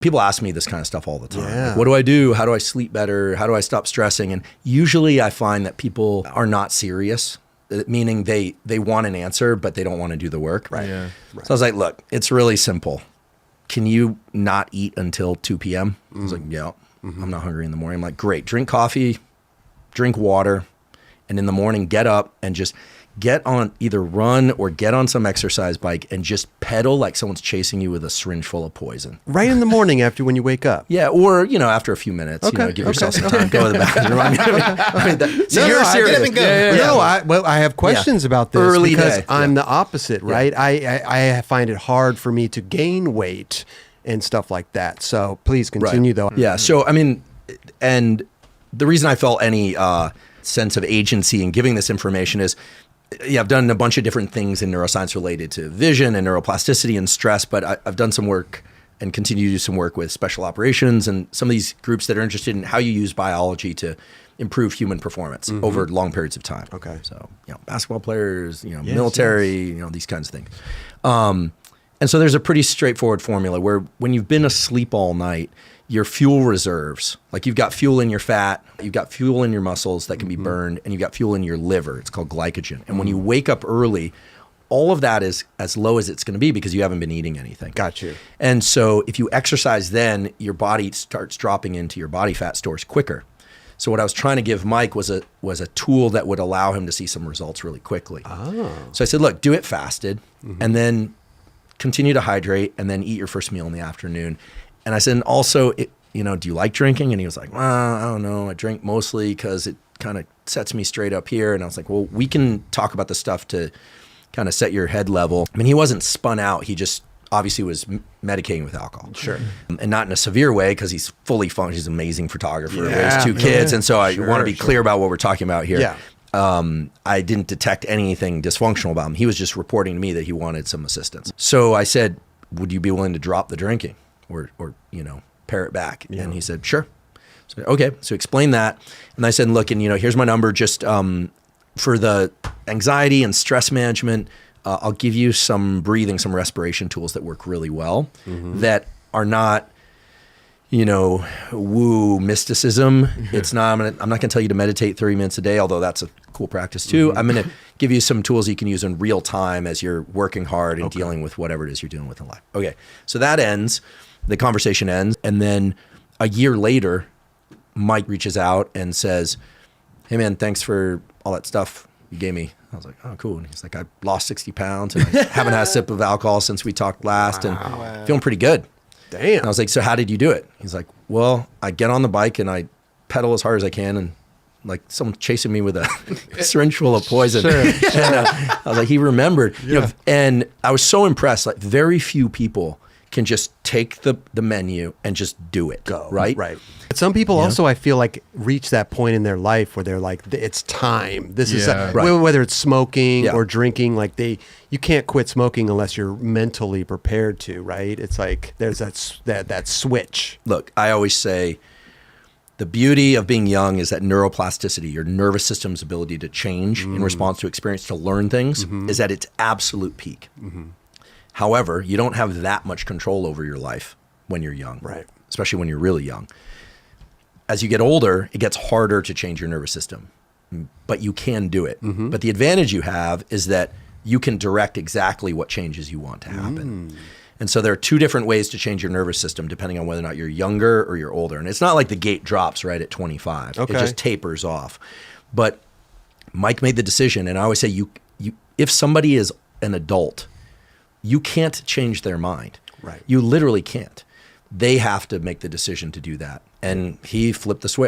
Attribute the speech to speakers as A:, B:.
A: People ask me this kind of stuff all the time.
B: Yeah.
A: Like, what do I do? How do I sleep better? How do I stop stressing? And usually I find that people are not serious, meaning they want an answer, but they don't want to do the work.
B: Right.
C: Yeah.
A: So I was like, look, it's really simple. Can you not eat until 2 p.m.? I was like, yeah, I'm not hungry in the morning. I'm like, great, drink coffee, drink water, and in the morning, get up and just get on, either run or get on some exercise bike and just pedal like someone's chasing you with a syringe full of poison.
B: Right in the morning after when you wake up.
A: Yeah, or, after a few minutes, give yourself some time, go to the bathroom.
B: You're
A: serious.
B: Get up and go. No, I have questions about this
A: Early
B: because
A: day.
B: I'm the opposite, right? I find it hard for me to gain weight and stuff like that. So please continue though.
A: Yeah, so and the reason I felt any sense of agency in giving this information is, I've done a bunch of different things in neuroscience related to vision and neuroplasticity and stress, but I've done some work and continue to do some work with special operations and some of these groups that are interested in how you use biology to improve human performance over long periods of time.
B: Okay.
A: So, basketball players, military, these kinds of things. And so there's a pretty straightforward formula where when you've been asleep all night, your fuel reserves, like you've got fuel in your fat, you've got fuel in your muscles that can be burned, and you've got fuel in your liver. It's called glycogen. And when you wake up early, all of that is as low as it's going to be because you haven't been eating anything.
B: Got you.
A: And so if you exercise then, your body starts dropping into your body fat stores quicker. So what I was trying to give Mike was a tool that would allow him to see some results really quickly. Oh. So I said, look, do it fasted, and then continue to hydrate, and then eat your first meal in the afternoon. And I said, and also, do you like drinking? And he was like, well, I don't know. I drink mostly because it kind of sets me straight up here. And I was like, well, we can talk about the stuff to kind of set your head level. I mean, he wasn't spun out. He just obviously was medicating with alcohol. Sure. And not in a severe way because he's fully functional. He's an amazing photographer, raised 2 kids. And so I want to be clear about what we're talking about here. Yeah. I didn't detect anything dysfunctional about him. He was just reporting to me that he wanted some assistance. So I said, would you be willing to drop the drinking or pare it back? Yeah. And he said, sure. So, okay. So explain that. And I said, look, and here's my number. Just for the anxiety and stress management, I'll give you some breathing, some respiration tools that work really well that are not, woo mysticism. It's not, I'm not going to tell you to meditate 30 minutes a day, although that's a cool practice too. I'm going to give you some tools you can use in real time as you're working hard and dealing with whatever it is you're dealing with in life. Okay. So that ends, the conversation ends. And then a year later, Mike reaches out and says, hey man, thanks for all that stuff you gave me. I was like, oh, cool. And he's like, I lost 60 pounds and I haven't had a sip of alcohol since we talked last and feeling pretty good.
B: Damn.
A: And I was like, so how did you do it? He's like, well, I get on the bike and I pedal as hard as I can and like someone chasing me with a syringe full of poison. Sure. And, I was like, he remembered. And I was so impressed. Like very few people can just take the menu and just do it. Go. Right?
B: Right. But some people also, I feel like, reach that point in their life where they're like, it's time. This is whether it's smoking or drinking, like you can't quit smoking unless you're mentally prepared to, right? It's like there's that switch.
A: Look, I always say the beauty of being young is that neuroplasticity, your nervous system's ability to change in response to experience, to learn things, is at its absolute peak. However, you don't have that much control over your life when you're young, right? Especially when you're really young. As you get older, it gets harder to change your nervous system, but you can do it. But the advantage you have is that you can direct exactly what changes you want to happen. And so there are 2 different ways to change your nervous system depending on whether or not you're younger or you're older. And it's not like the gate drops right at 25. Okay. It just tapers off. But Mike made the decision, and I always say, you if somebody is an adult, you can't change their mind. Right. You literally can't. They have to make the decision to do that. And he flipped the switch.